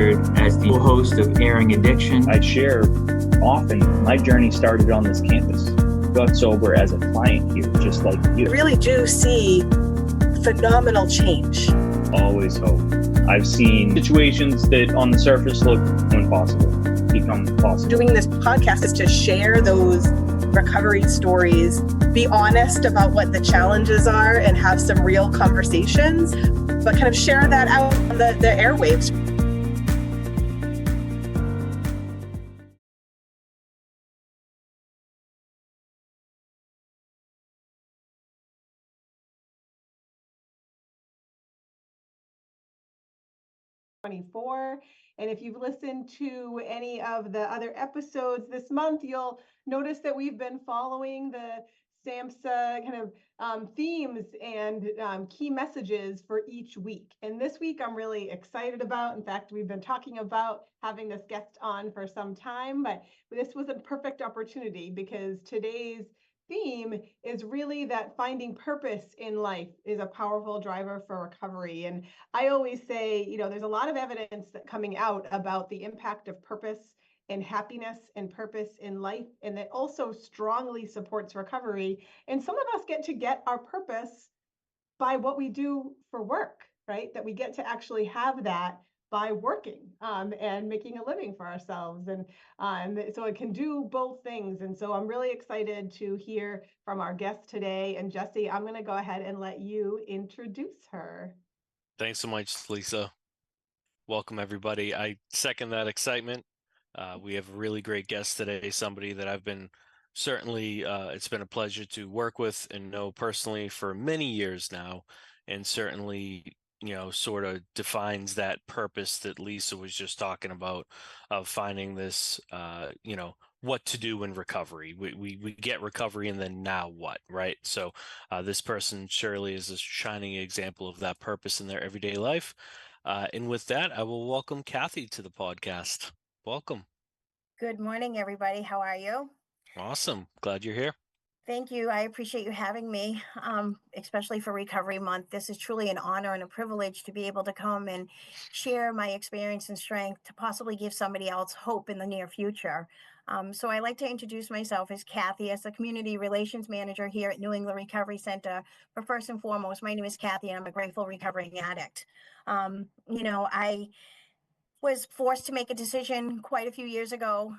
as the host of Airing Addiction. I share often my journey started on this campus. Got sober as a client here, just like you. I really do see phenomenal change. Always hope. I've seen situations that on the surface look impossible become possible. Doing this podcast is to share those recovery stories, be honest about what the challenges are and have some real conversations, but kind of share that out on the airwaves. And if you've listened to any of the other episodes this month, you'll notice that we've been following the SAMHSA kind of themes and key messages for each week. And this week I'm really excited about. In fact, we've been talking about having this guest on for some time, but this was a perfect opportunity because today's theme is really that finding purpose in life is a powerful driver for recovery. And I always say, there's a lot of evidence that coming out about the impact of purpose and happiness and purpose in life, and that also strongly supports recovery. And some of us get to get our purpose by what we do for work, right? That we get to actually have that by working and making a living for ourselves. And so it can do both things. And so I'm really excited to hear from our guest today. And Jesse, I'm going to go ahead and let you introduce her. Thanks so much, Lisa. Welcome, everybody. I second that excitement. We have a really great guest today, somebody that I've been certainly, it's been a pleasure to work with and know personally for many years now, and certainly, sort of defines that purpose that Lisa was just talking about of finding this, what to do in recovery. We get recovery and then now what, right? So this person surely is a shining example of that purpose in their everyday life. And with that, I will welcome Kathy to the podcast. Welcome. Good morning, everybody. How are you? Awesome. Glad you're here. Thank you. I appreciate you having me, especially for Recovery Month. This is truly an honor and a privilege to be able to come and share my experience and strength to possibly give somebody else hope in the near future. So I like to introduce myself as Kathy, as the Community Relations Manager here at New England Recovery Center. But first and foremost, my name is Kathy, and I'm a grateful recovering addict. I was forced to make a decision quite a few years ago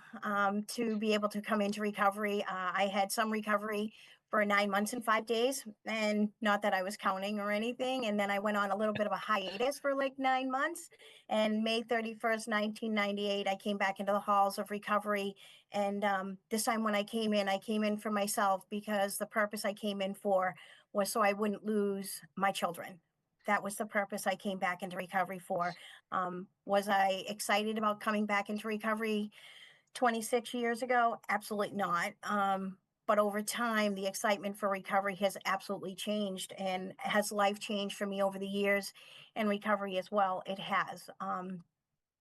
to be able to come into recovery. I had some recovery for 9 months and 5 days, and not that I was counting or anything. And then I went on a little bit of a hiatus for like 9 months. And May 31st, 1998, I came back into the halls of recovery. And this time when I came in for myself, because the purpose I came in for was so I wouldn't lose my children. That was the purpose I came back into recovery for. Was I excited about coming back into recovery 26 years ago? Absolutely not. But over time, the excitement for recovery has absolutely changed. And has life changed for me over the years, and recovery as well? It has.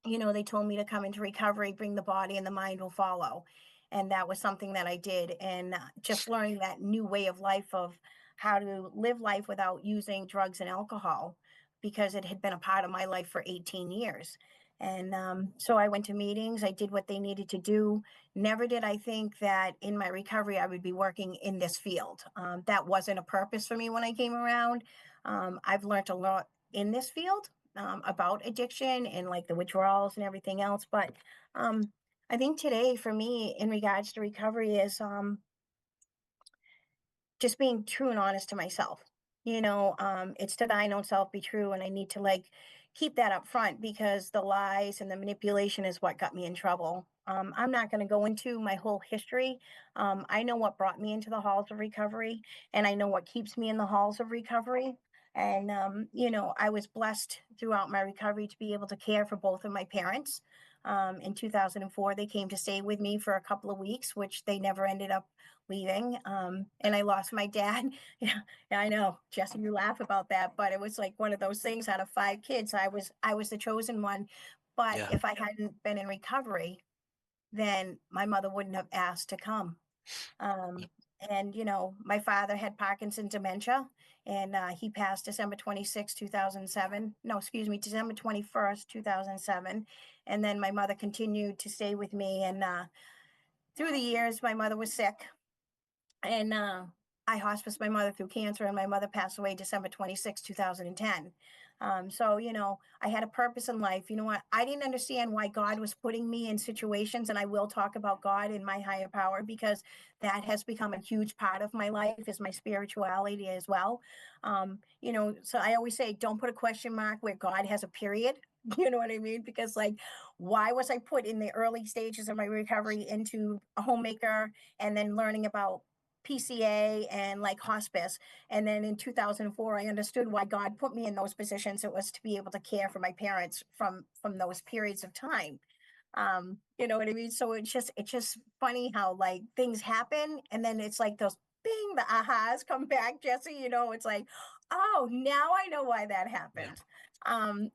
They told me to come into recovery, bring the body and the mind will follow. And that was something that I did. And just learning that new way of life of how to live life without using drugs and alcohol, because it had been a part of my life for 18 years. And so I went to meetings, I did what they needed to do. Never did I think that in my recovery, I would be working in this field. That wasn't a purpose for me when I came around. I've learned a lot in this field about addiction and like the withdrawals and everything else. But I think today for me in regards to recovery is just being true and honest to myself. It's to thine own self be true. And I need to keep that up front, because the lies and the manipulation is what got me in trouble. I'm not going to go into my whole history. I know what brought me into the halls of recovery, and I know what keeps me in the halls of recovery. And, I was blessed throughout my recovery to be able to care for both of my parents. In 2004, they came to stay with me for a couple of weeks, which they never ended up leaving. And I lost my dad. Yeah, I know, Jesse, you laugh about that, but it was like one of those things. Out of 5 kids, I was the chosen one. But Yeah. if I hadn't been in recovery, then my mother wouldn't have asked to come. And, my father had Parkinson's dementia, and he passed December 26, 2007. No, excuse me, December 21st, 2007. And then my mother continued to stay with me. And through the years, my mother was sick. And I hospiced my mother through cancer, and my mother passed away December 26, 2010. So, I had a purpose in life. You know what? I didn't understand why God was putting me in situations, and I will talk about God and my higher power, because that has become a huge part of my life, is my spirituality as well. So I always say, don't put a question mark where God has a period. You know what I mean? Because, like, why was I put in the early stages of my recovery into a homemaker, and then learning about PCA and like hospice? And then in 2004, I understood why God put me in those positions. It was to be able to care for my parents from those periods of time. You know what I mean? So it's just funny how, like, things happen, and then it's like those bing, the ahas come back, Jesse. It's like, oh, now I know why that happened.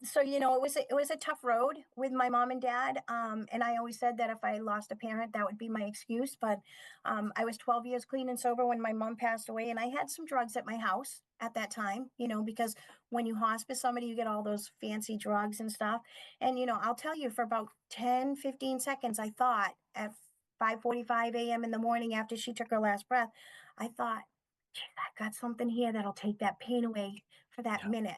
So it was a tough road with my mom and dad. And I always said that if I lost a parent, that would be my excuse. But I was 12 years clean and sober when my mom passed away, and I had some drugs at my house at that time, because when you hospice somebody, you get all those fancy drugs and stuff. And, I'll tell you, for about 10, 15 seconds, I thought at 5:45 a.m. in the morning after she took her last breath, I thought, "Geez, I got something here that'll take that pain away for that Yeah. minute."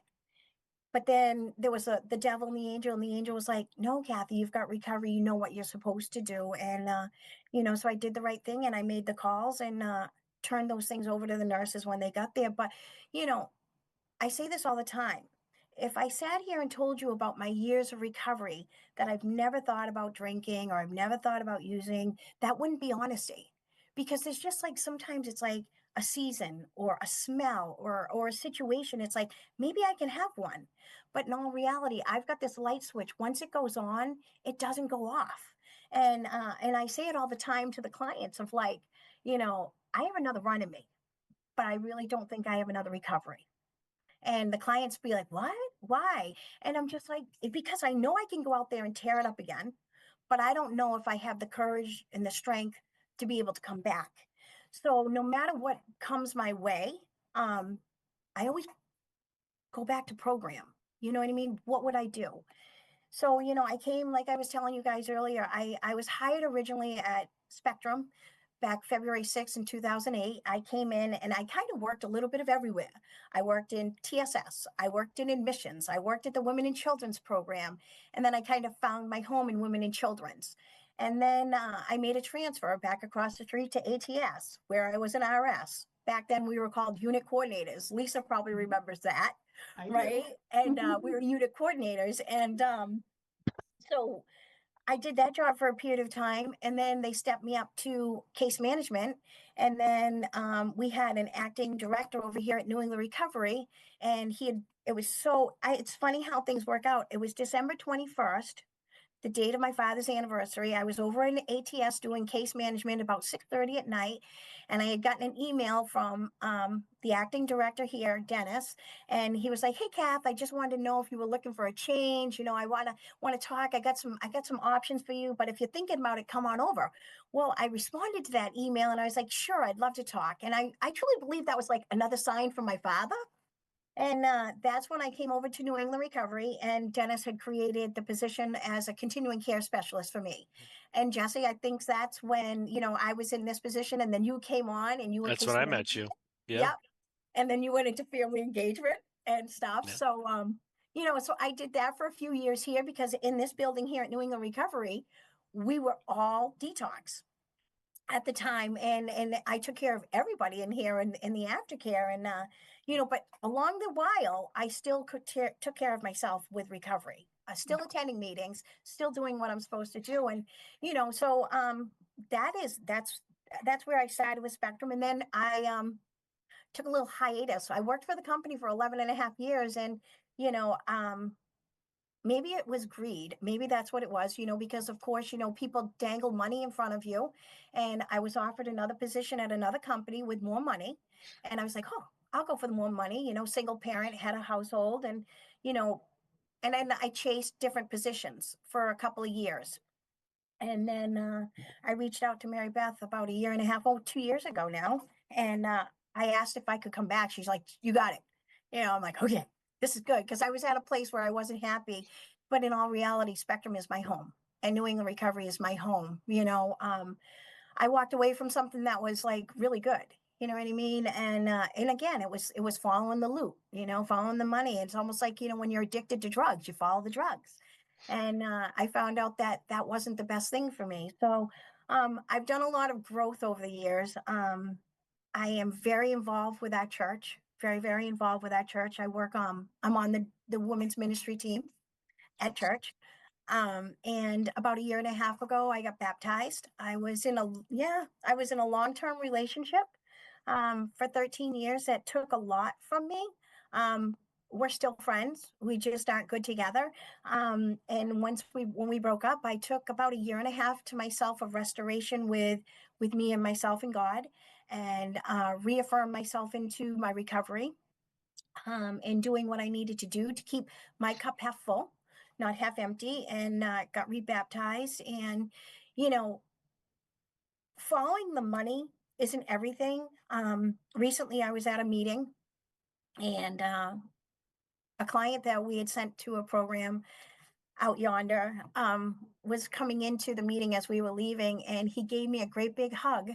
But then there was the devil and the angel was like, "No, Kathy, you've got recovery. You know what you're supposed to do." And, so I did the right thing, and I made the calls, and turned those things over to the nurses when they got there. But, you know, I say this all the time. If I sat here and told you about my years of recovery, that I've never thought about drinking or I've never thought about using, that wouldn't be honesty. Because there's just, like, sometimes it's like a season or a smell or a situation. It's like, maybe I can have one. But in all reality, I've got this light switch. Once it goes on, it doesn't go off. And I say it all the time to the clients of, like, I have another run in me, but I really don't think I have another recovery. And the clients be like, "What? Why?" And I'm just like, Because I know I can go out there and tear it up again, but I don't know if I have the courage and the strength to be able to come back." So no matter what comes my way, um, I always go back to program. You know what I mean? What would I do? So, I came, like I was telling you guys earlier, I was hired originally at Spectrum back February 6th in 2008. I came in and I kind of worked a little bit of everywhere. I worked in TSS, I worked in admissions, I worked at the Women and Children's program, and then I kind of found my home in Women and Children's. And then I made a transfer back across the street to ATS, where I was an RS. Back then we were called unit coordinators. Lisa probably remembers that, I do. right? And we were unit coordinators. And so I did that job for a period of time, and then they stepped me up to case management. And then we had an acting director over here at New England Recovery, and it's funny how things work out. It was December 21st, the date of my father's anniversary. I was over in ATS doing case management about 6:30 at night, and I had gotten an email from the acting director here, Dennis, and he was like, "Hey, Kath, I just wanted to know if you were looking for a change. I want to talk. I got some options for you, but if you're thinking about it, come on over." Well, I responded to that email, and I was like, "Sure, I'd love to talk." And I truly believe that was like another sign from my father. And that's when I came over to New England Recovery, and Dennis had created the position as a continuing care specialist for me. And Jesse, I think that's when, I was in this position, and then you came on and you were That's case when I met management. you. Yeah. Yep. And then you went into family engagement and stuff. Yeah. So, so I did that for a few years here, because in this building here at New England Recovery, we were all detox at the time, and I took care of everybody in here and in the aftercare. And but along the while, I still took care of myself with recovery, still attending meetings, still doing what I'm supposed to do. And so that's where I started with Spectrum. And then I took a little hiatus. I worked for the company for 11 and a half years, and maybe it was greed. Maybe that's what it was, because of course, people dangle money in front of you. And I was offered another position at another company with more money. And I was like, "Oh, I'll go for the more money," single parent, had a household. And, and then I chased different positions for a couple of years. And then I reached out to Mary Beth about a year and a half, 2 years ago now. And I asked if I could come back. She's like, you got it. I'm like, okay, this is good. Because I was at a place where I wasn't happy. But in all reality, Spectrum is my home. And New England Recovery is my home. I walked away from something that was like really good. You know what I mean? And again, it was following the loop, following the money. It's almost like, when you're addicted to drugs, you follow the drugs. And I found out that that wasn't the best thing for me. So I've done a lot of growth over the years. I am very involved with that church, very, very involved with that church. I'm on the women's ministry team at church. And about a year and a half ago, I got baptized. I was in a long-term relationship for 13 years that took a lot from me. We're still friends. We just aren't good together. And when we broke up, I took about a year and a half to myself of restoration with me and myself and God, and reaffirmed myself into my recovery, and doing what I needed to do to keep my cup half full, not half empty, and got rebaptized. And, following the money isn't everything. Recently, I was at a meeting, and a client that we had sent to a program out yonder was coming into the meeting as we were leaving, and he gave me a great big hug.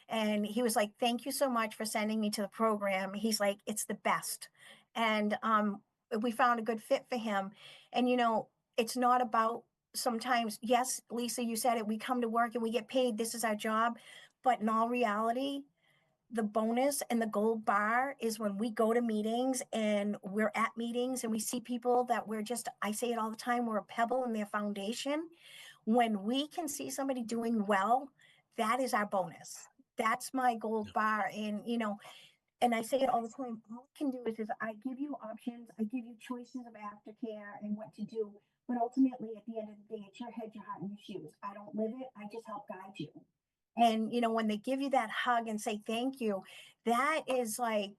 And he was like, thank you so much for sending me to the program. He's like, it's the best. And we found a good fit for him. And, it's not about, sometimes, yes, Lisa, you said it, we come to work and we get paid. This is our job. But in all reality, the bonus and the gold bar is when we go to meetings and we're at meetings and we see people that I say it all the time, we're a pebble in their foundation. When we can see somebody doing well, that is our bonus. That's my gold bar. And I say it all the time, all I can do is I give you options, I give you choices of aftercare and what to do. But ultimately, at the end of the day, it's your head, your heart, and your shoes. I don't live it, I just help guide you. And, when they give you that hug and say thank you, that is like,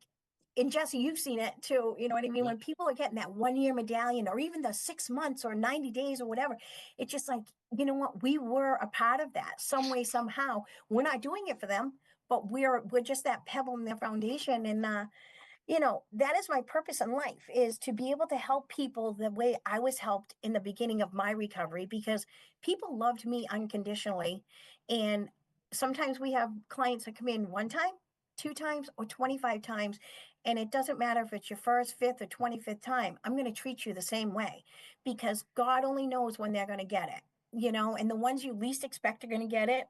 and Jesse, you've seen it too. You know what I mean? Yeah. When people are getting that 1 year medallion, or even the 6 months or 90 days or whatever, it's just like, you know what? We were a part of that some way, somehow. We're not doing it for them, but we're just that pebble in their foundation. And that is my purpose in life, is to be able to help people the way I was helped in the beginning of my recovery, because people loved me unconditionally. And sometimes we have clients that come in 1 time, 2 times, or 25 times. And it doesn't matter if it's your first, 5th, or 25th time. I'm going to treat you the same way, because God only knows when they're going to get it, and the ones you least expect are going to get it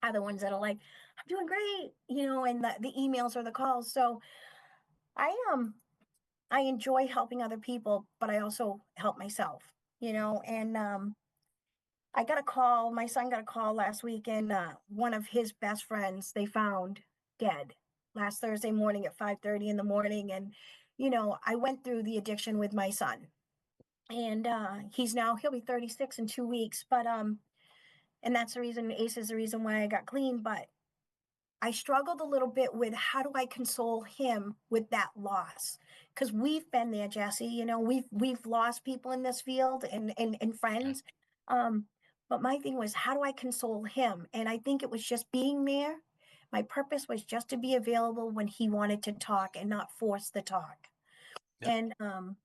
are the ones that are like, I'm doing great, and the emails or the calls. So I enjoy helping other people, but I also help myself, and I got a call, my son got a call last week, and one of his best friends, they found dead last Thursday morning at 5:30 in the morning. And, I went through the addiction with my son, and he'll be 36 in 2 weeks, but, and that's the reason, ACE is the reason why I got clean. But I struggled a little bit with, how do I console him with that loss? Because we've been there, Jesse. We've lost people in this field, and friends. But my thing was, how do I console him? And I think it was just being there. My purpose was just to be available when he wanted to talk and not force the talk. Yep. And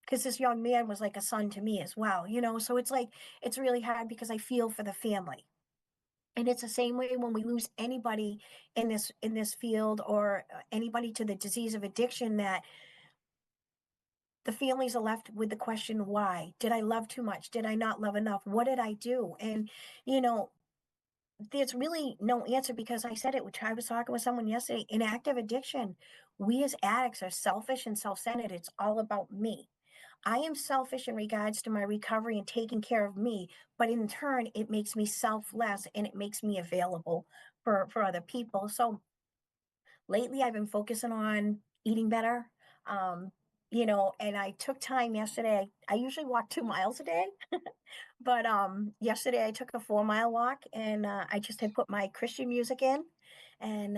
because this young man was like a son to me as well, so it's like, it's really hard because I feel for the family. And it's the same way when we lose anybody in this field, or anybody to the disease of addiction, that the families are left with the question, why? Did I love too much? Did I not love enough? What did I do? And, there's really no answer, because I said it, which I was talking with someone yesterday, in active addiction, we as addicts are selfish and self-centered. It's all about me. I am selfish in regards to my recovery and taking care of me, but in turn, it makes me selfless, and it makes me available for other people. So lately, I've been focusing on eating better. Um, and I took time yesterday. I usually walk 2 miles a day, but yesterday I took a 4-mile walk, and I just had put my Christian music in, and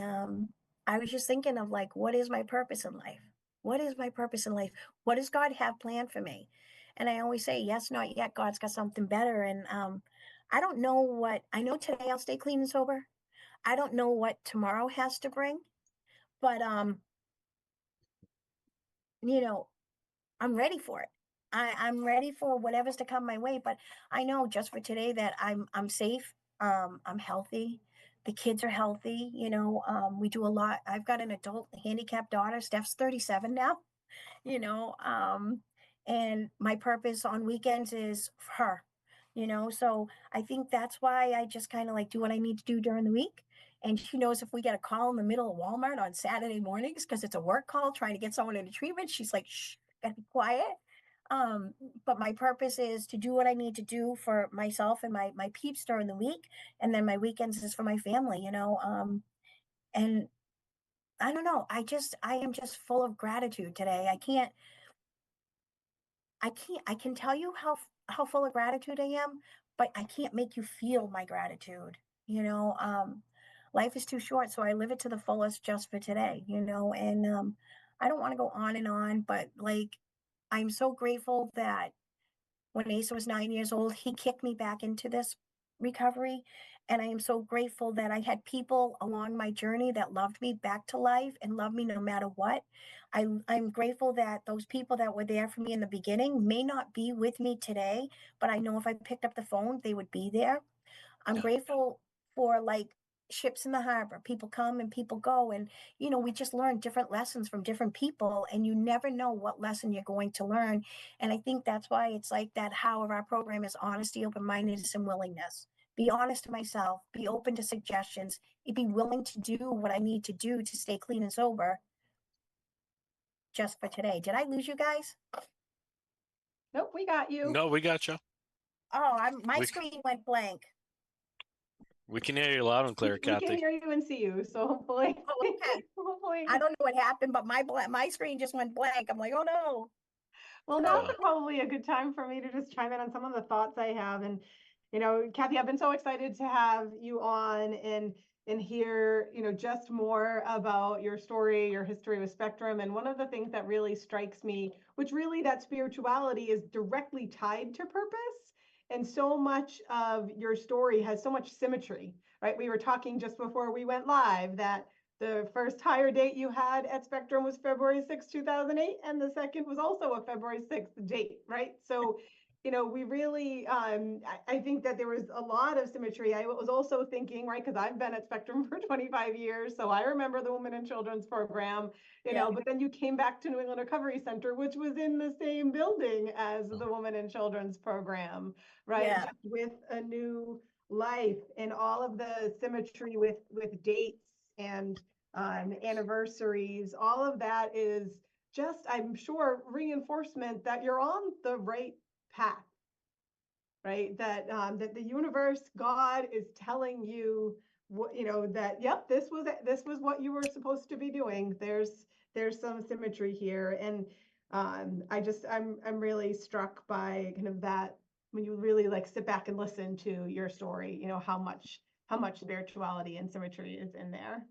I was just thinking of, like, what is my purpose in life? What is my purpose in life? What does God have planned for me? And I always say, yes, not yet. God's got something better. And I don't know what I know today. I'll stay clean and sober. I don't know what tomorrow has to bring. but you know, I'm ready for it. I'm ready for whatever's to come my way. But I know just for today that I'm safe. I'm healthy. The kids are healthy. We do a lot. I've got an adult handicapped daughter. Steph's 37 now. you know and my purpose on weekends is her. So I think that's why I just kind of like do what I need to do during the week. And she knows if we get a call in the middle of Walmart on Saturday mornings because it's a work call trying to get someone into treatment, she's like, shh, gotta be quiet. um but my purpose is to do what I need to do for myself and my peeps during the week, and then my weekends is for my family. And I don't know, I am just full of gratitude today. I can tell you how full of gratitude I am, but I can't make you feel my gratitude. You know, Life is too short, so I live it to the fullest just for today. And I don't want to go on and on, but like, I'm so grateful that when Asa was 9 years old, he kicked me back into this recovery. And I am so grateful that I had people along my journey that loved me back to life and loved me no matter what. I'm grateful that those people that were there for me in the beginning may not be with me today, but I know if I picked up the phone, they would be there. I'm Yeah. grateful for like ships in the harbor. People come and people go. And, we just learn different lessons from different people, and you never know what lesson you're going to learn. And I think that's why it's like that how of our program is honesty, open-mindedness, and willingness. Be honest to myself, be open to suggestions, be willing to do what I need to do to stay clean and sober just for today. Did I lose you guys? Nope, we got you. No, we got you. Oh, my We, screen went blank. we can hear you loud and clear, We can Kathy. hear you and see you, so hopefully, Oh, okay. hopefully. I don't know what happened, but my screen just went blank. I'm like, oh no. Well, now's probably a good time for me to just chime in on some of the thoughts I have. And, Kathy, I've been so excited to have you on and hear, just more about your story, your history with Spectrum. And one of the things that really strikes me, which really that spirituality is directly tied to purpose. And so much of your story has so much symmetry, right? We were talking just before we went live that the first hire date you had at Spectrum was February 6, 2008, and the second was also a February 6th date, right? So, we really, I think that there was a lot of symmetry. I was also thinking, right, because I've been at Spectrum for 25 years, so I remember the Women and Children's program, but then you came back to New England Recovery Center, which was in the same building as the Women and Children's program, right? Yeah. Just with a new life and all of the symmetry with dates and anniversaries. All of that is just, I'm sure, reinforcement that you're on the right path, right? That that the universe, God, is telling you what, that yep, this was what you were supposed to be doing. There's some symmetry here, and I'm really struck by kind of that when you really like sit back and listen to your story. How much spirituality and symmetry is in there.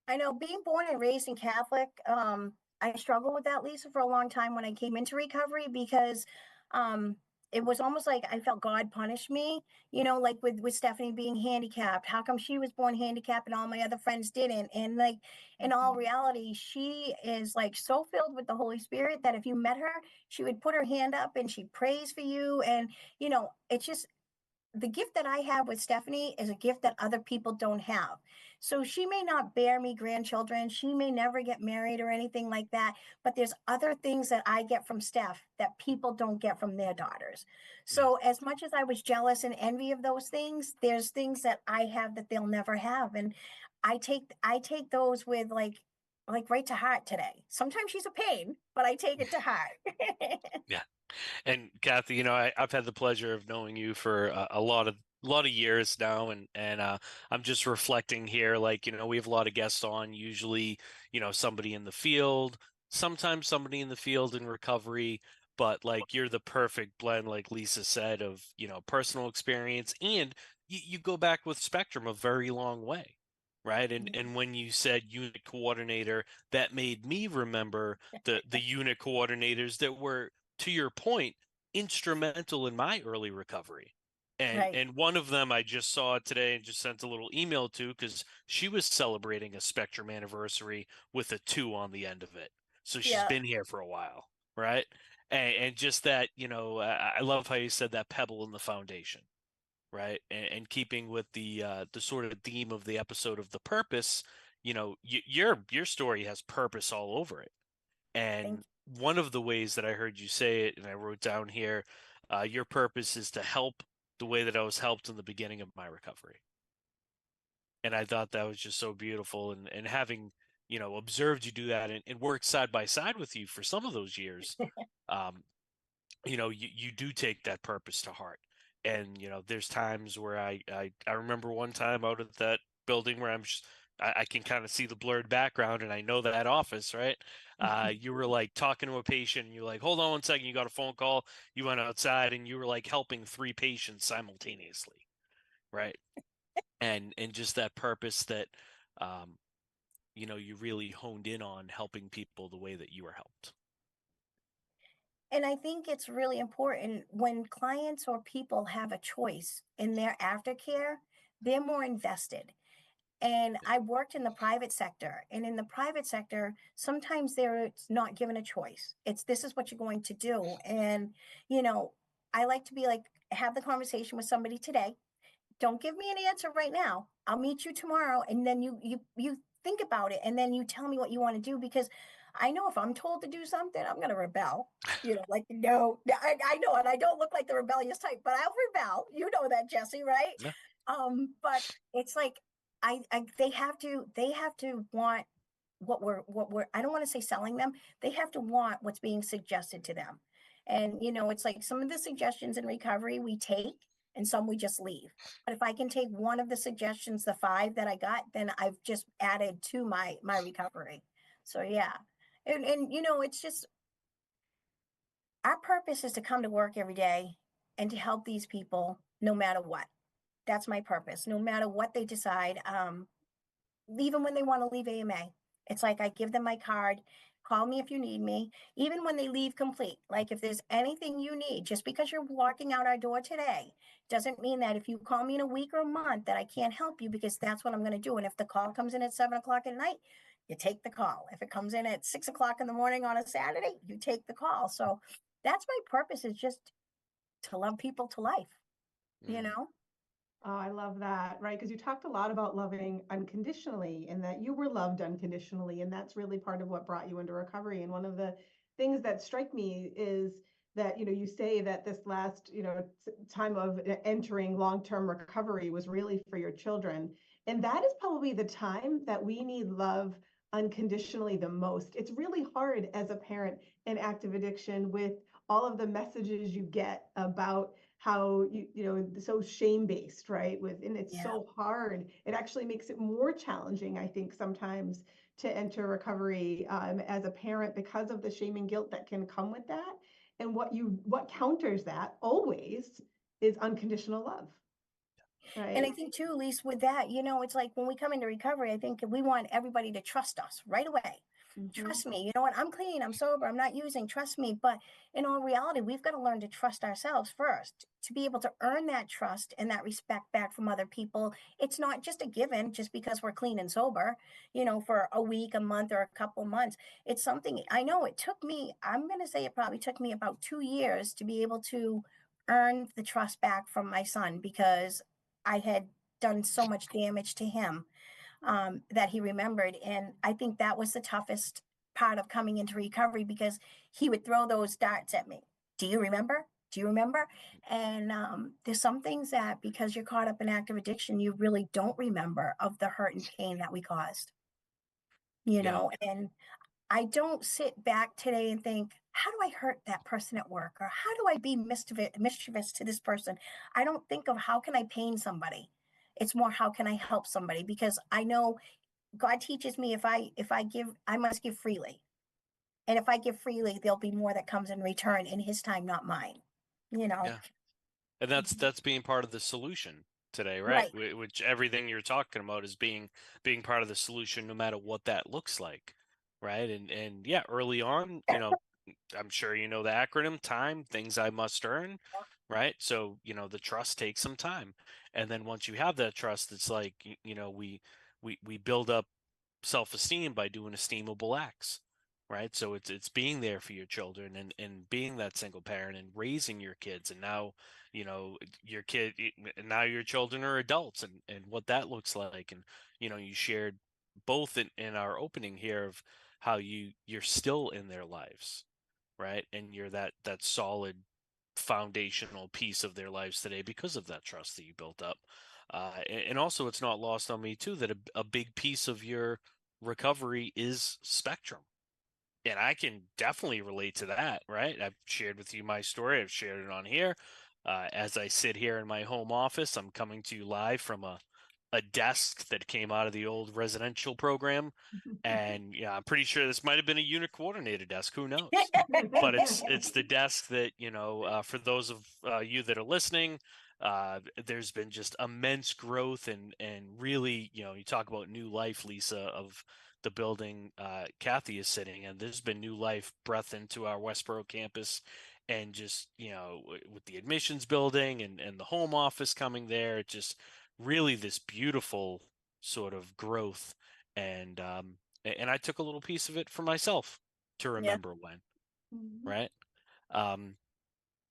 I know, being born and raised in Catholic, I struggled with that, Lisa, for a long time when I came into recovery, because um, it was almost like I felt God punished me, like with Stephanie being handicapped. How come she was born handicapped and all my other friends didn't? And like, in all reality, she is like so filled with the Holy Spirit that if you met her, she would put her hand up and she prays for you. And, it's just, the gift that I have with Stephanie is a gift that other people don't have. So she may not bear me grandchildren. She may never get married or anything like that. But there's other things that I get from Steph that people don't get from their daughters. So as much as I was jealous and envy of those things, there's things that I have that they'll never have. And I take those with like right to heart today. Sometimes she's a pain, but I take it to heart. Yeah. And Kathy, I've had the pleasure of knowing you for a lot of years now, and I'm just reflecting here. Like, we have a lot of guests on. Usually, somebody in the field, sometimes somebody in the field in recovery. But like, you're the perfect blend, like Lisa said, of personal experience, and you go back with Spectrum a very long way, right? And when you said unit coordinator, that made me remember the unit coordinators that were, to your point, instrumental in my early recovery. Right. And one of them I just saw today and just sent a little email to because she was celebrating a Spectrum anniversary with a 2 on the end of it. So she's Yeah. been here for a while, right? And just that, I love how you said that pebble in the foundation, right? And keeping with the sort of theme of the episode of the purpose, your story has purpose all over it. Thank And one of the ways that I heard you say it, and I wrote down here, your purpose is to help the way that I was helped in the beginning of my recovery. And I thought that was just so beautiful. And having, observed you do that and worked side by side with you for some of those years, um, you do take that purpose to heart. And, there's times where I remember one time out at that building where I can kind of see the blurred background and I know that office, right? You were like talking to a patient and you're like, hold on one second, you got a phone call, you went outside and you were like helping 3 patients simultaneously, right? And just that purpose that, um, you really honed in on helping people the way that you were helped. And I think it's really important when clients or people have a choice in their aftercare, they're more invested. And I worked in the private sector, and in the private sector, sometimes they're not given a choice. It's this is what you're going to do. And, you know, I like to be like, have the conversation with somebody today. Don't give me an answer right now. I'll meet you tomorrow. And then you think about it and then you tell me what you want to do, because I know if I'm told to do something, I'm going to rebel. Like, no, I know. And I don't look like the rebellious type, but I'll rebel. You know that, Jesse, right? Yeah. But it's like, they have to want what we're, I don't want to say selling them. They have to want what's being suggested to them. And, it's like some of the suggestions in recovery we take and some we just leave. But if I can take one of the suggestions, the 5 that I got, then I've just added to my recovery. So yeah. And it's just, our purpose is to come to work every day and to help these people no matter what. That's my purpose, no matter what they decide. Even when they want to leave AMA, it's like I give them my card. Call me if you need me, even when they leave complete. Like if there's anything you need, just because you're walking out our door today doesn't mean that if you call me in a week or a month that I can't help you, because that's what I'm going to do. And if the call comes in at 7:00 at night, you take the call. If it comes in at 6:00 in the morning on a Saturday, you take the call. So that's my purpose, is just to love people to life, you know? Oh, I love that, right? Because you talked a lot about loving unconditionally and that you were loved unconditionally. And that's really part of what brought you into recovery. And one of the things that strike me is that, you say that this last, time of entering long-term recovery was really for your children. And that is probably the time that we need love unconditionally the most. It's really hard as a parent in active addiction with all of the messages you get about how so shame-based, right? And it's so hard. It actually makes it more challenging, I think, sometimes to enter recovery as a parent, because of the shame and guilt that can come with that. And what counters that always is unconditional love. Right. And I think too, Lise, with that, it's like when we come into recovery, I think we want everybody to trust us right away. Trust me, you know what? I'm clean, I'm sober, I'm not using, trust me. But in all reality, we've got to learn to trust ourselves first to be able to earn that trust and that respect back from other people. It's not just a given just because we're clean and sober, for a week, a month, or a couple months. It's something, I know it took me, I'm going to say it probably took me about 2 years to be able to earn the trust back from my son, because I had done so much damage to him that he remembered. And I think that was the toughest part of coming into recovery, because he would throw those darts at me. Do you remember? Do you remember? And there's some things that, because you're caught up in active addiction, you really don't remember of the hurt and pain that we caused, and I don't sit back today and think, how do I hurt that person at work? Or how do I be mischievous to this person? I don't think of how can I pain somebody. It's more, how can I help somebody? Because I know God teaches me if I give, I must give freely. And if I give freely, there'll be more that comes in return in his time, not mine. Yeah. And that's being part of the solution today, right? Which everything you're talking about is being part of the solution, no matter what that looks like. Right. And yeah, early on, I'm sure you know the acronym TIME, things I must earn. right? So, the trust takes some time. And then once you have that trust, it's like, we build up self-esteem by doing esteemable acts, right? So it's being there for your children, and being that single parent and raising your kids. And now, your kid, now your children are adults, and what that looks like. And, you shared both in our opening here of how you're still in their lives, right? And you're that solid foundational piece of their lives today because of that trust that you built up. And also, it's not lost on me too that a big piece of your recovery is spectrum. And I can definitely relate to that, right? I've shared with you my story. I've shared it on here. As I sit here in my home office, I'm coming to you live from a desk that came out of the old residential program. And yeah, I'm pretty sure this might have been a unit coordinator desk. Who knows? But it's the desk that, for those of you that are listening, there's been just immense growth, and really, you talk about new life, Lisa, of the building Kathy is sitting in. There's been new life breath into our Westboro campus, and just, with the admissions building and the home office coming there, it just really this beautiful sort of growth. And I took a little piece of it for myself to Yeah. remember when, right? Um,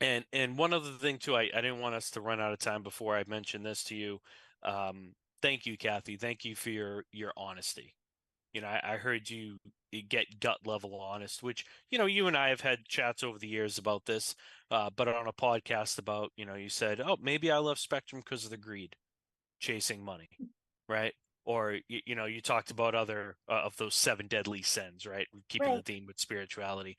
and one other thing too, I didn't want us to run out of time before I mention this to you. Thank you, Kathy. Thank you for your honesty. I heard you get gut level honest, which, you and I have had chats over the years about this, but on a podcast about, you said, oh, maybe I left Spectrum because of the greed, chasing money, right? Or, you talked about other of those 7 deadly sins, right? Keeping the Right. theme with spirituality.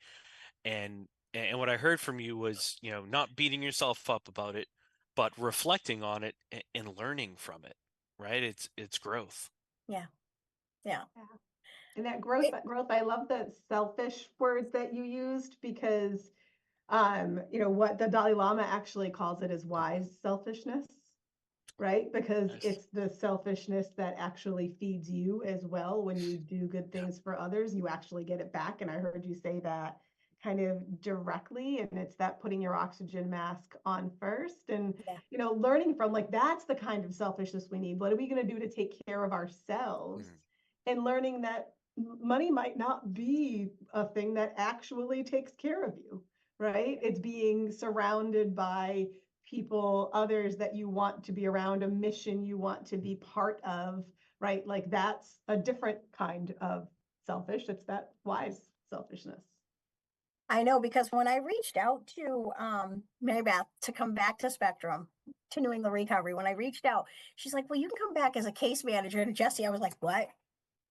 And what I heard from you was, not beating yourself up about it, but reflecting on it and learning from it, right? It's growth. Yeah. Yeah. And that growth, It- I love the selfish words that you used, because what the Dalai Lama actually calls it is wise selfishness, right? Because Nice. it's the selfishness that actually feeds you as well. When you do good things for others, you actually get it back. And I heard you say that kind of directly, and it's that putting your oxygen mask on first, and Yeah. learning from, like, that's the kind of selfishness we need. What are we going to do to take care of ourselves? Mhm. And learning that money might not be a thing that actually takes care of you, right? It's being surrounded by people, others that you want to be around, a mission you want to be part of, right? Like, that's a different kind of selfish. It's that wise selfishness. I know, because when I reached out to Mary Beth to come back to Spectrum, to New England Recovery, when I reached out, she's like, well, you can come back as a case manager. And Jesse, I was like, what?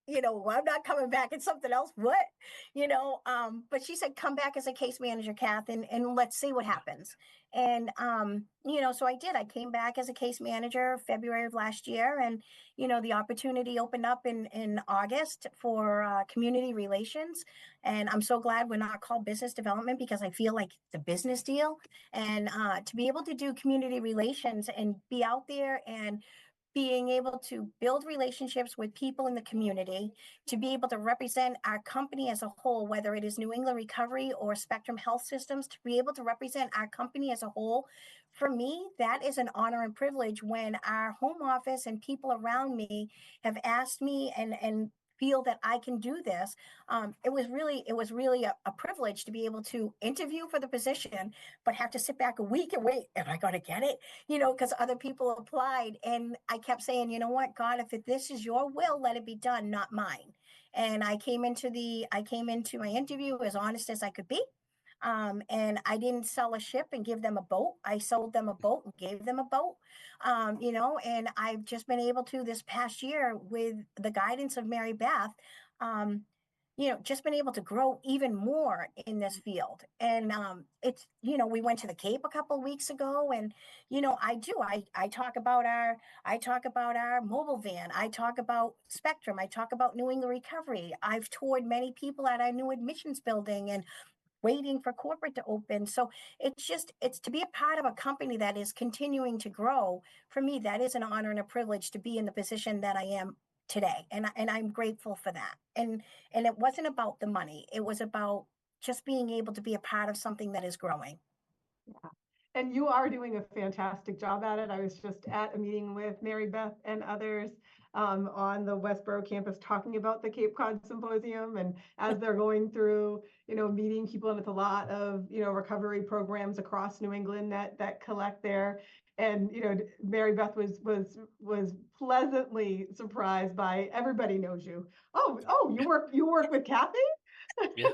Well, I'm not coming back and something else. What? But she said, come back as a case manager, Kath, and let's see what happens. And, so I did. I came back as a case manager February of last year. And, the opportunity opened up in August for community relations. And I'm so glad we're not called business development, because I feel like it's a business deal. And to be able to do community relations and be out there and being able to build relationships with people in the community, to be able to represent our company as a whole, whether it is New England Recovery or Spectrum Health Systems, to be able to represent our company as a whole, for me, that is an honor and privilege. When our home office and people around me have asked me and feel that I can do this, it was really a privilege to be able to interview for the position, but have to sit back a week and wait, am I going to get it? Because other people applied. And I kept saying, you know what, God, if this is your will, let it be done, not mine. And I came into my interview as honest as I could be. And I didn't sell a ship and give them a boat. I sold them a boat and gave them a boat. And I've just been able to, this past year, with the guidance of Mary Beth, just been able to grow even more in this field. And we went to the Cape a couple of weeks ago, and I talk about our mobile van. I talk about Spectrum. I talk about New England Recovery. I've toured many people at our new admissions building and waiting for corporate to open. So it's to be a part of a company that is continuing to grow. For me, that is an honor and a privilege to be in the position that I am today. And I'm grateful for that. And it wasn't about the money. It was about just being able to be a part of something that is growing. And you are doing a fantastic job at it. I was just at a meeting with Mary Beth and others on the Westboro campus talking about the Cape Cod Symposium. And as they're going through, meeting people, and it's a lot of, recovery programs across New England that collect there. And, Mary Beth was pleasantly surprised by everybody knows you. Oh, you work with Kathy? Yeah.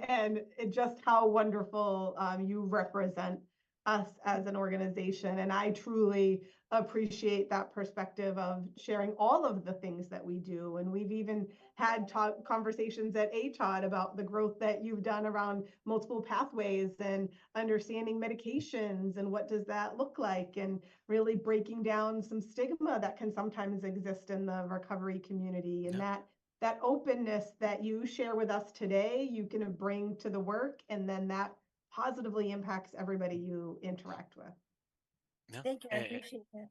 And just how wonderful you represent us as an organization. And I truly appreciate that perspective of sharing all of the things that we do. And we've even had conversations at ATOD about the growth that you've done around multiple pathways and understanding medications and what does that look like, and really breaking down some stigma that can sometimes exist in the recovery community. And that openness that you share with us today, you can bring to the work, and then that positively impacts everybody you interact with. Yeah. Thank you. I appreciate that.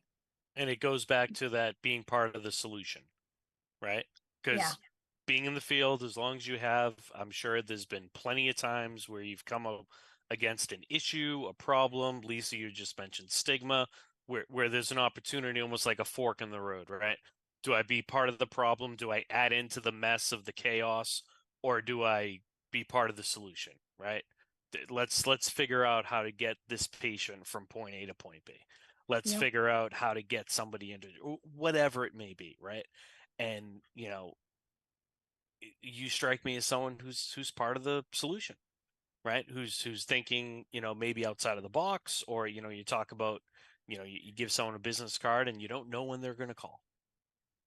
And it goes back to that being part of the solution, right? Because being in the field, as long as you have, I'm sure there's been plenty of times where you've come up against an issue, a problem. Lisa, you just mentioned stigma, where there's an opportunity, almost like a fork in the road, right? Do I be part of the problem? Do I add into the mess of the chaos, or do I be part of the solution, right? Let's figure out how to get this patient from point A to point B. Let's figure out how to get somebody into whatever it may be, right? And you strike me as someone who's part of the solution, right? Who's thinking, maybe outside of the box, or you talk about, you give someone a business card and you don't know when they're going to call,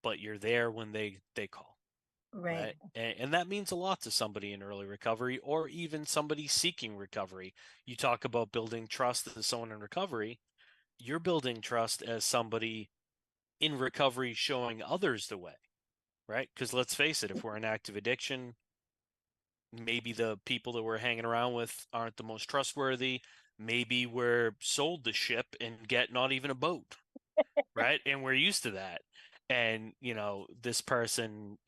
but you're there when they call. Right. And that means a lot to somebody in early recovery, or even somebody seeking recovery. You talk about building trust as someone in recovery. You're building trust as somebody in recovery, showing others the way, right? Because let's face it, if we're in active addiction, maybe the people that we're hanging around with aren't the most trustworthy. Maybe we're sold the ship and get not even a boat, right? And we're used to that. And, this person,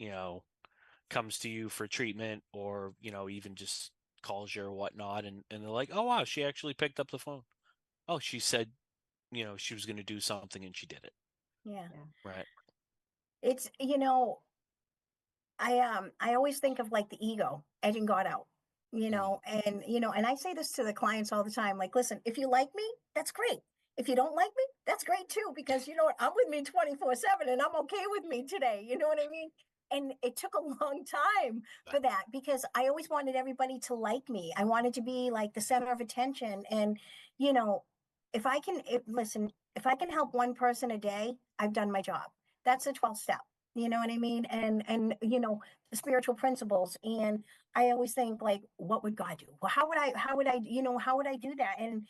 comes to you for treatment, or, even just calls you or whatnot. And they're like, oh, wow, she actually picked up the phone. Oh, she said, she was going to do something and she did it. Yeah. Right. It's, I always think of like the ego edging God out, and I say this to the clients all the time, like, listen, if you like me, that's great. If you don't like me, that's great too, because I'm with me 24/7 and I'm okay with me today. You know what I mean? And it took a long time for that, because I always wanted everybody to like me. I wanted to be like the center of attention. And, if I can help one person a day, I've done my job. That's a 12th step. You know what I mean? And the spiritual principles. And I always think, like, what would God do? Well, how would I do that? And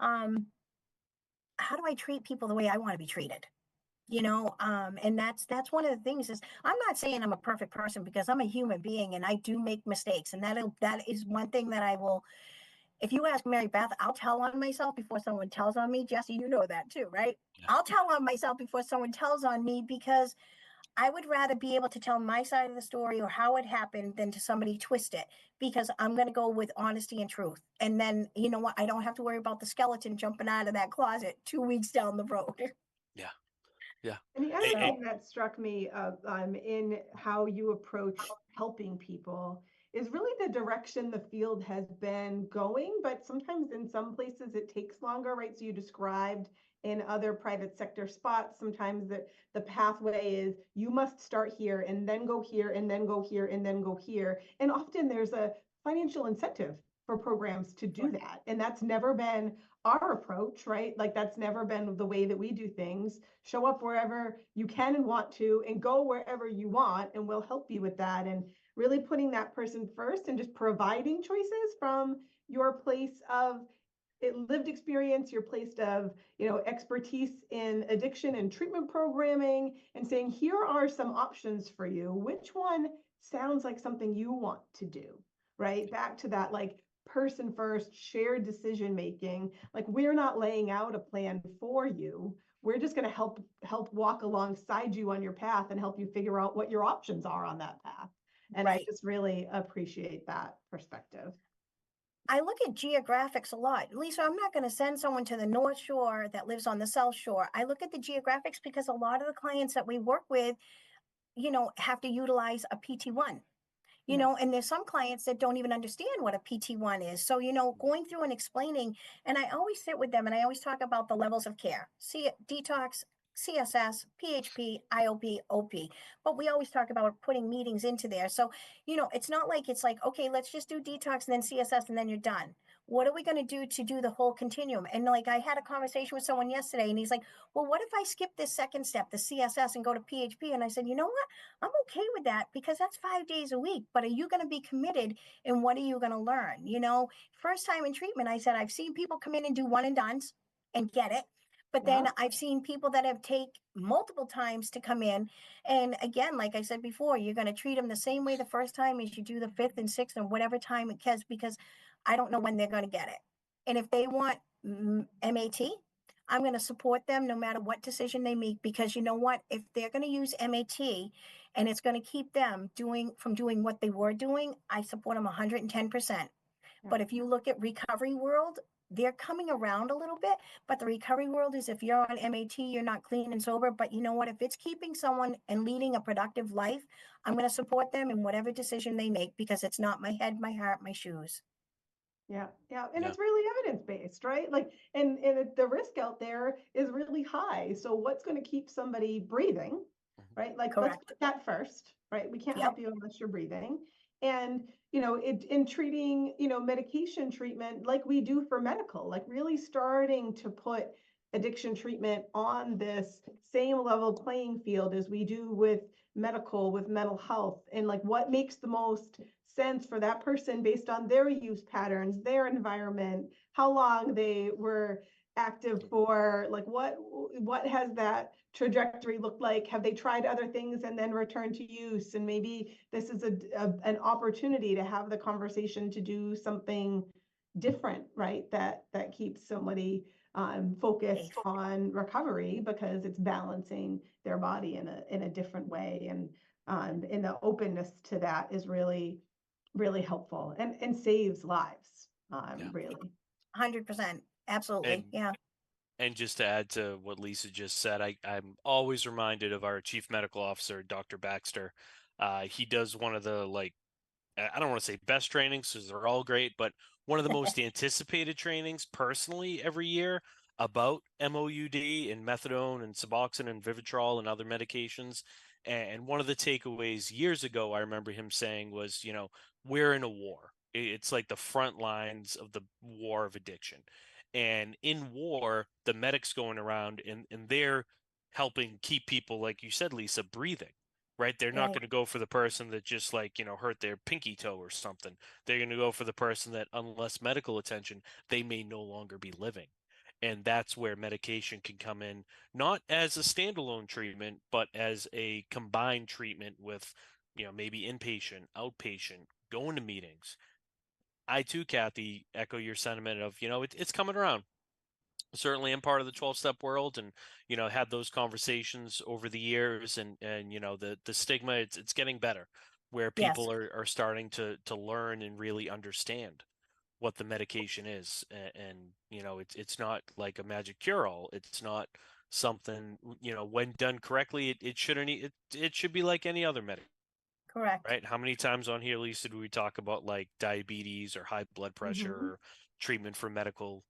how do I treat people the way I want to be treated? And that's one of the things. Is I'm not saying I'm a perfect person, because I'm a human being and I do make mistakes. And that is one thing that I will, if you ask Mary Beth, I'll tell on myself before someone tells on me. Jesse, you know that too, right? Yeah. I'll tell on myself before someone tells on me, because I would rather be able to tell my side of the story or how it happened than to somebody twist it, because I'm going to go with honesty and truth. And then, you know what? I don't have to worry about the skeleton jumping out of that closet 2 weeks down the road. Yeah. Yeah. And the other thing that struck me in how you approach helping people is really the direction the field has been going, but sometimes in some places it takes longer, right? So you described in other private sector spots, sometimes the pathway is you must start here and then go here and then go here and then go here. And often there's a financial incentive for programs to do that. And that's never been our approach, right? Like, that's never been the way that we do things. Show up wherever you can and want to, and go wherever you want, and we'll help you with that. And really putting that person first and just providing choices from your place of lived experience, your place of expertise in addiction and treatment programming, and saying, here are some options for you. Which one sounds like something you want to do, right? Back to that, like, person first, shared decision making. Like, we're not laying out a plan for you. We're just going to help walk alongside you on your path and help you figure out what your options are on that path. And I just really appreciate that perspective. I look at geographics a lot. Lisa, I'm not going to send someone to the North Shore that lives on the South Shore. I look at the geographics because a lot of the clients that we work with, have to utilize a PT1. And there's some clients that don't even understand what a PT1 is. So, going through and explaining, and I always sit with them and I always talk about the levels of care, detox, CSS, PHP, IOP, OP. But we always talk about putting meetings into there. So, it's not like it's like, okay, let's just do detox and then CSS and then you're done. What are we going to do the whole continuum? And like I had a conversation with someone yesterday and he's like, well, what if I skip this second step, the CSS, and go to PHP? And I said, you know what? I'm okay with that because that's 5 days a week. But are you going to be committed and what are you going to learn? First time in treatment, I said, I've seen people come in and do one and dones and get it. But then I've seen people that have take multiple times to come in. And again, like I said before, you're going to treat them the same way the first time as you do the fifth and sixth and whatever time it gets, because I don't know when they're going to get it. And if they want MAT, I'm going to support them no matter what decision they make, because you know what? If they're going to use MAT and it's going to keep them from doing what they were doing, I support them 110%. But if you look at recovery world, they're coming around a little bit, but the recovery world is if you're on MAT, you're not clean and sober. But you know what? If it's keeping someone and leading a productive life, I'm going to support them in whatever decision they make, because it's not my head, my heart, my shoes. Yeah. And Yeah. it's really evidence-based, right? Like, and the risk out there is really high. So what's going to keep somebody breathing, right? Like, let's Correct. put that first, right? We can't Yep. help you unless you're breathing. And, in treating, medication treatment, like we do for medical, like really starting to put addiction treatment on this same level playing field as we do with medical, with mental health, and like what makes the most sense for that person based on their use patterns, their environment, how long they were active for, like what has that trajectory looked like? Have they tried other things and then returned to use? And maybe this is an opportunity to have the conversation to do something different, right? That keeps somebody focused on recovery because it's balancing their body in a different way. And the openness to that is really, really helpful and saves lives, really. 100%. Absolutely. Yeah. And just to add to what Lisa just said, I'm always reminded of our chief medical officer, Dr. Baxter. He does one of the, like, I don't want to say best trainings because they're all great, but one of the most anticipated trainings personally every year about MOUD and methadone and Suboxone and Vivitrol and other medications. And one of the takeaways years ago, I remember him saying was, we're in a war. It's like the front lines of the war of addiction. And in war, the medics going around and they're helping keep people, like you said, Lisa, breathing. Right? They're not Right. going to go for the person that just hurt their pinky toe or something. They're going to go for the person that, unless medical attention, they may no longer be living. And that's where medication can come in, not as a standalone treatment, but as a combined treatment with, maybe inpatient, outpatient, going to meetings. I too, Kathy, echo your sentiment of, it's coming around. Certainly I'm part of the 12-step world and, had those conversations over the years and the stigma, it's getting better where people Yes. are starting to learn and really understand what the medication is. And it's not like a magic cure-all. It's not something, when done correctly, it shouldn't, it should be like any other medication. Correct. Right? How many times on here, Lisa, do we talk about like diabetes or high blood pressure or treatment for medical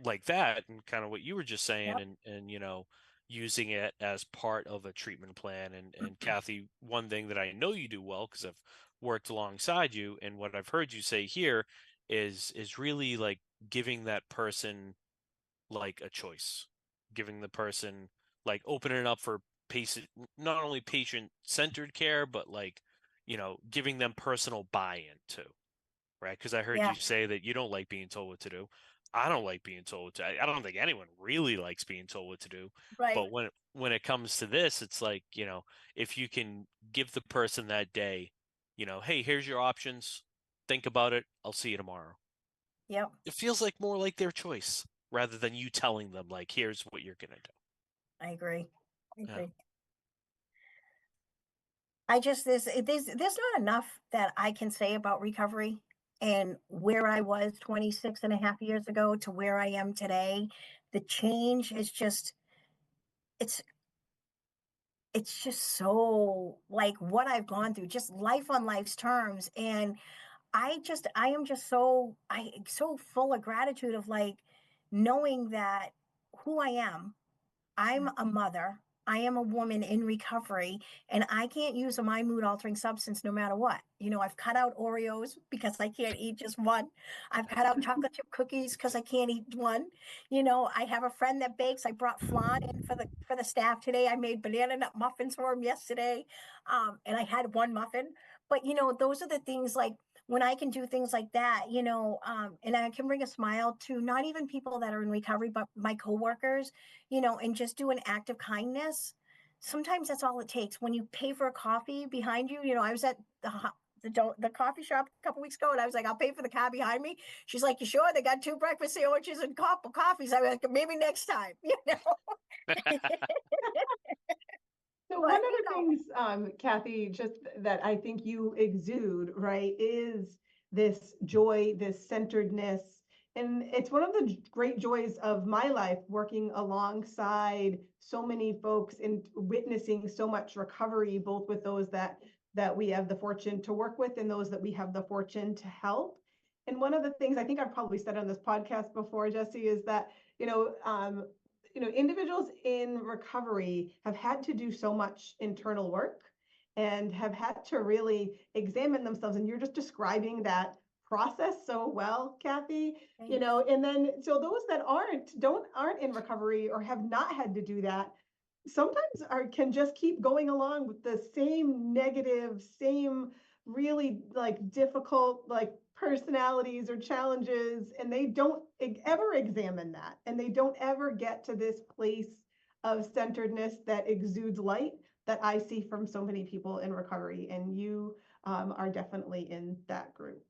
like that, and kind of what you were just saying, Yep. and using it as part of a treatment plan. And Kathy, one thing that I know you do well because I've worked alongside you, and what I've heard you say here is really like giving that person like a choice, giving the person like opening it up for patient, not only patient centered care, but like, giving them personal buy-in too, right? Because I heard Yeah. you say that you don't like being told what to do. I don't like being told what to. I don't think anyone really likes being told what to do. Right. But when it comes to this, it's like, if you can give the person that day, hey, here's your options. Think about it. I'll see you tomorrow. Yep. It feels like more like their choice rather than you telling them like, here's what you're gonna do. I agree. I Yeah. agree. There's not enough that I can say about recovery. And where I was 26 and a half years ago to where I am today, the change is just, it's just so like what I've gone through, just life on life's terms. And I am just so full of gratitude of like knowing that who I am. I'm a mother. I am a woman in recovery, and I can't use a mind mood altering substance no matter what. You know, I've cut out Oreos because I can't eat just one. I've cut out chocolate chip cookies because I can't eat one. You know, I have a friend that bakes. I brought flan in for the staff today. I made banana nut muffins for him yesterday, and I had one muffin. But you know, those are the things like when I can do things like that, you know, and I can bring a smile to not even people that are in recovery, but my coworkers, you know, and just do an act of kindness. Sometimes that's all it takes. When you pay for a coffee behind you, you know, I was at the coffee shop a couple weeks ago, and I was like, I'll pay for the car behind me. She's like, you sure? They got 2 breakfast sandwiches and cup of coffees. I was like, maybe next time, you know. So But, one of you the know, things, Kathy, just that I think you exude, right, is this joy, this centeredness. And it's one of the great joys of my life working alongside so many folks and witnessing so much recovery, both with those that we have the fortune to work with and those that we have the fortune to help. And one of the things I think I've probably said on this podcast before, Jesse, is that, individuals in recovery have had to do so much internal work and have had to really examine themselves. And you're just describing that process so well, Kathy, thanks. and then so those that aren't in recovery or have not had to do that sometimes can just keep going along with the same negative, same really like difficult like personalities or challenges, and they don't ever examine that, and they don't ever get to this place of centeredness that exudes light that I see from so many people in recovery, and you are definitely in that group.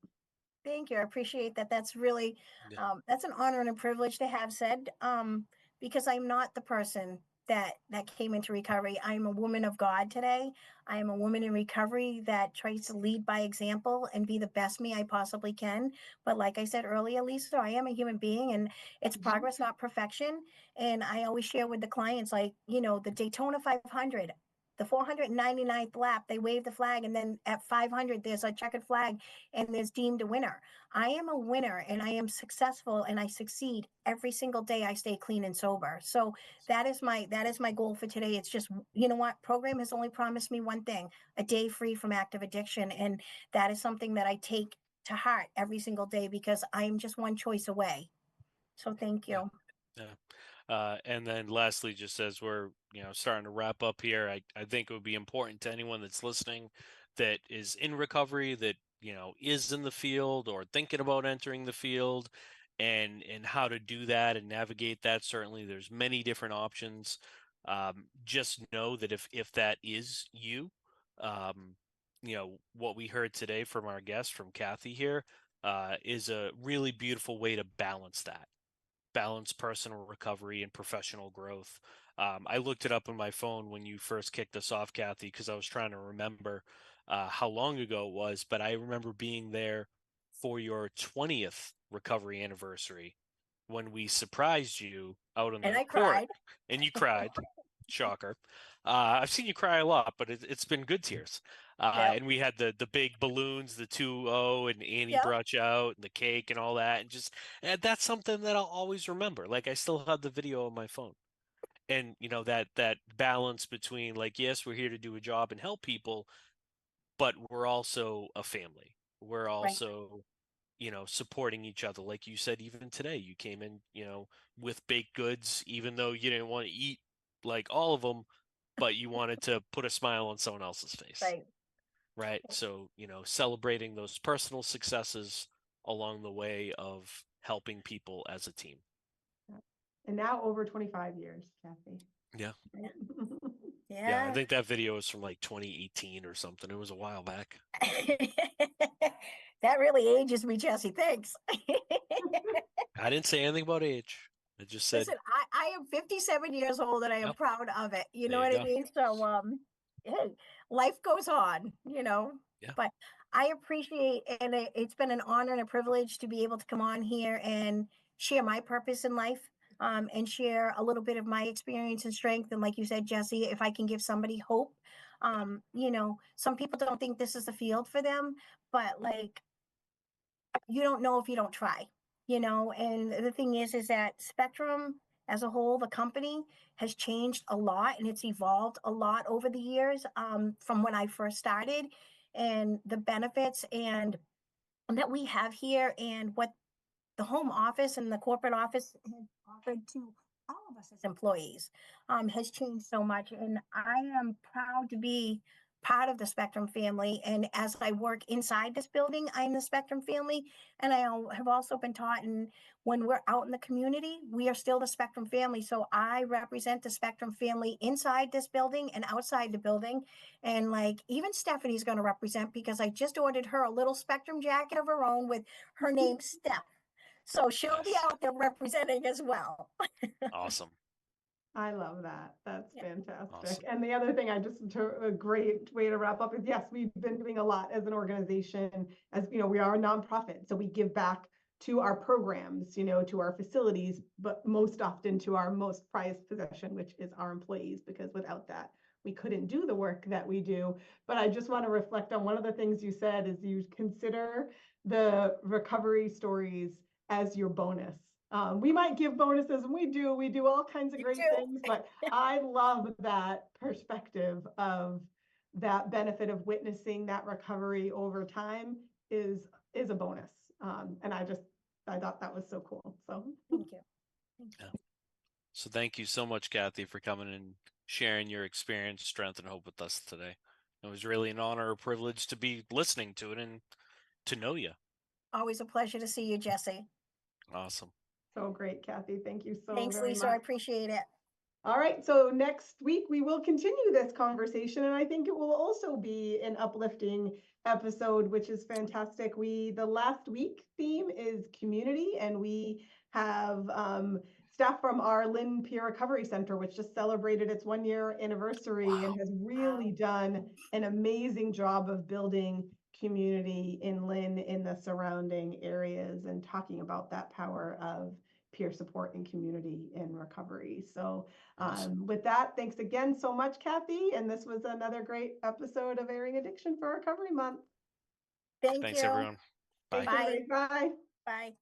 Thank you. I appreciate that. That's really, that's an honor and a privilege to have said, because I'm not the person that came into recovery. I'm a woman of God today. I am a woman in recovery that tries to lead by example and be the best me I possibly can. But like I said earlier, Lisa, I am a human being, and it's progress, not perfection. And I always share with the clients, like, you know, the Daytona 500. The 499th lap, they wave the flag, and then at 500, there's a checkered flag, and there's deemed a winner. I am a winner, and I am successful, and I succeed every single day. I stay clean and sober. So that is my goal for today. It's just, you know what, program has only promised me one thing: a day free from active addiction, and that is something that I take to heart every single day because I am just one choice away. So thank you. Yeah. And then lastly, just as we're, starting to wrap up here, I think it would be important to anyone that's listening that is in recovery, that, is in the field or thinking about entering the field, and how to do that and navigate that. Certainly there's many different options. Just know that if that is you, what we heard today from our guest, from Kathy here, is a really beautiful way to balance personal recovery and professional growth. I looked it up on my phone when you first kicked us off, Kathy, because I was trying to remember how long ago it was, but I remember being there for your 20th recovery anniversary when we surprised you out on And the I court, cried. and you cried. Shocker. I've seen you cry a lot, but it's been good tears. Yep. And we had the big balloons, the 2-0, and Annie Yep. brought you out, and the cake and all that, and that's something that I'll always remember. Like, I still have the video on my phone, and that balance between, like, yes, we're here to do a job and help people, but we're also a family. We're Right. also supporting each other. Like you said, even today, you came in, with baked goods, even though you didn't want to eat like all of them, but you wanted to put a smile on someone else's face. Right. Right. So, celebrating those personal successes along the way of helping people as a team. And now over 25 years, Kathy. Yeah. Yeah. Yeah. I think that video is from like 2018 or something. It was a while back. That really ages me, Jesse. Thanks. I didn't say anything about age. I just said, Listen, I am 57 years old, and I am yep, proud of it. You know there you what I go. mean? So, hey, life goes on, Yeah. but I appreciate, and it's been an honor and a privilege to be able to come on here and share my purpose in life, and share a little bit of my experience and strength. And like you said, Jesse, if I can give somebody hope, some people don't think this is the field for them, but like, you don't know if you don't try, and the thing is that Spectrum as a whole, the company has changed a lot and it's evolved a lot over the years, from when I first started, and the benefits and that we have here, and what the home office and the corporate office has offered to all of us as employees, has changed so much. And I am proud to be part of the Spectrum family. And as I work inside this building, I'm the Spectrum family. And have also been taught, and when we're out in the community, we are still the Spectrum family. So I represent the Spectrum family inside this building and outside the building. And like, even Stephanie's going to represent, because I just ordered her a little Spectrum jacket of her own with her name, Steph. So she'll be Nice. out there representing as well. Awesome. I love that. That's Yeah. fantastic. Awesome. And the other thing, a great way to wrap up is, yes, we've been doing a lot as an organization. As you know, we are a nonprofit, so we give back to our programs, to our facilities, but most often to our most prized possession, which is our employees, because without that, we couldn't do the work that we do. But I just want to reflect on one of the things you said, is you consider the recovery stories as your bonus. We might give bonuses, and we do all kinds of great things, but I love that perspective of that benefit of witnessing that recovery over time is a bonus. And I thought that was so cool. So Thank you. Yeah. So thank you so much, Kathy, for coming and sharing your experience, strength, and hope with us today. It was really an honor or privilege to be listening to it and to know you. Always a pleasure to see you, Jesse. Awesome. so great, Kathy. Thank you so Thanks, very Lisa. much. I appreciate it. All right, so next week we will continue this conversation, and I think it will also be an uplifting episode, which is fantastic. The last week theme is community, and we have staff from our Lynn Peer Recovery Center, which just celebrated its 1-year anniversary and has really done an amazing job of building community in Lynn in the surrounding areas, and talking about that power of peer support and community in recovery. So with that, thanks again so much, Kathy. And this was another great episode of Airing Addiction for Recovery Month. Thank Thanks, you. everyone. Bye. Thanks, everybody. Bye. Bye.